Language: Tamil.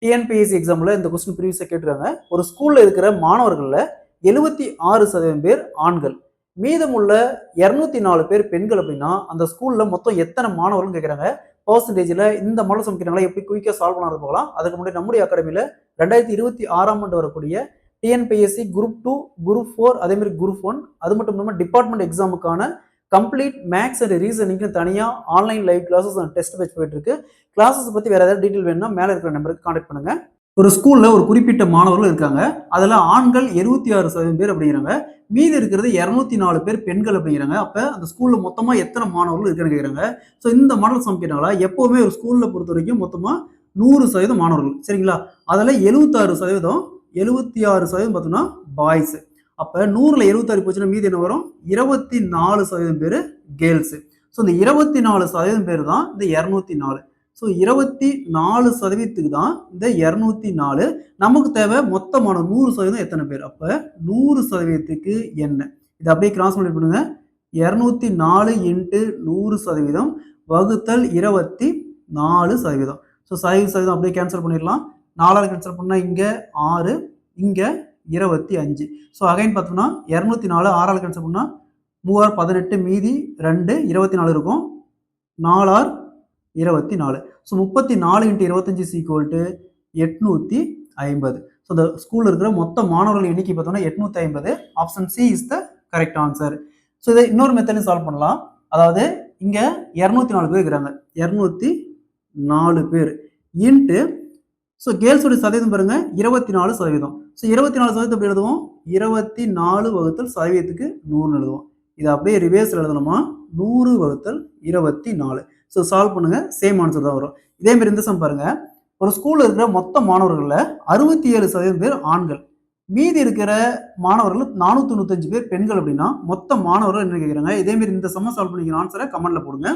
டிஎன்பிஎஸ்சி எக்ஸாம்ல இந்த கொஸ்டின் ப்ரீவியஸா கேட்டிருக்காங்க. ஒரு ஸ்கூல்ல இருக்கிற மாணவர்கள்ல 76% பேர் ஆண்கள். மீதமுள்ள 204 பேர் பெண்கள் அப்படின்னா, அந்த ஸ்கூல்ல மொத்தம் எத்தனை மாணவர்கள்னு கேட்குறாங்க. பெர்சன்டேஜ்ல இந்த மாடல் சம் கேட்டாங்களா எப்படி குயிக்கா சால்வ் பண்ணாத போகலாம். அதுக்கு முன்னாடி நம்முடைய அகாடமியில 2026ஆம் ஆண்டு வரக்கூடிய டிஎன்பிஎஸ்சி குரூப் 2, குரூப் 4 அதே மாதிரி குரூப் 1 அது மட்டும் இல்லாம டிபார்ட்மெண்ட் எக்ஸாமுக்கான கம்ப்ளீட் மேக்ஸ் அண்ட் ரீசனிங்க்கு தனியா online live classes and test batch போயிட்டு இருக்கு. கிளாஸஸ் பத்தி வேற ஏதாவது டீடைல் வேணும்னா மேல இருக்கிற நம்பருக்கு கான்டாக்ட் பண்ணுங்க. ஒரு ஸ்கூல்ல ஒரு குறிப்பிட்ட மாணவர்கள் இருக்காங்க. அதுல ஆண்கள் 26% பேர் அப்படிங்கிறாங்க. மீதி இருக்கிறது 204 பேர் பெண்கள் அப்படிங்கிறாங்க. அப்ப அந்த ஸ்கூல்ல மொத்தமா எத்தனை மாணவர்கள் இருக்குன்னு கேக்குறாங்க. சோ இந்த மாடல் சம் கேட்டாங்களா எப்பவுமே ஒரு ஸ்கூல்ல பொறுத்த வரைக்கும் மொத்தமா 100% மாணவர்கள் சரிங்களா. அதுல 76% பார்த்தோம்னா பாய்ஸ். அப்ப 100ல 76 போச்சுன்னா மீதி என்ன வரும் 24% பேர் கேர்ள்ஸ். ஸோ இந்த 24% பேர் தான் இந்த 204. ஸோ 24%க்கு தான் இந்த 204. நமக்கு தேவை மொத்தமான 100% எத்தனை பேர். அப்ப 100%க்கு என்ன இதை அப்படியே கிராஸ் மல்டிப்ளை பண்ணுங்க. 204 இன்ட்டு 100% வகுத்தல் 24%. ஸோ 100% அப்படியே கேன்சல் பண்ணிடலாம். 4ஆல் கேன்சல் பண்ணா இங்க 6 இங்க 25. ஸோ அகைன் பார்த்தோம்னா 204 6ஆல் கேன்சல் பண்ணா 3 18 மீதி 2 24 இருக்கும். 4 24. So 34 into 25 is equal to 850. So இந்த ஸ்கூல்ல இருக்கிற மொத்த மாணவர்கள் எண்ணிக்கை பார்த்தோம்னா 850. Option C is the correct answer. So இதை இன்னொரு மெத்தட்லையும் சால்வ் பண்ணலாம். அதாவது இங்க 204 பேர் இருக்கிறாங்க. 204 பேர் இன்ட்டு ஸோ கேர்ள்ஸோட சதவீதம் பாருங்க 24%. ஸோ 24% எப்படி எழுதுவோம் 24 வகுத்தல் சதவீதத்துக்கு 100 எழுதுவோம். இதை அப்படியே ரிவேர்ஸ்ல எழுதணுமா 100 வகுத்தல் 24. ஸோ சால்வ் பண்ணுங்க சேம் ஆன்சர் தான் வரும். இதே மாதிரி இந்த சம் பாருங்க. ஒரு ஸ்கூல்ல இருக்கிற மொத்த மாணவர்கள்ல 67% பேர் ஆண்கள். மீதி இருக்கிற மாணவர்கள் 495 பேர் பெண்கள் அப்படின்னா மொத்த மாணவர்கள் என்ன கேட்குறாங்க. இதே மாதிரி இந்த சம்ம சால்வ் பண்ணிக்கிற ஆன்சரை கமெண்ட்ல போடுங்க.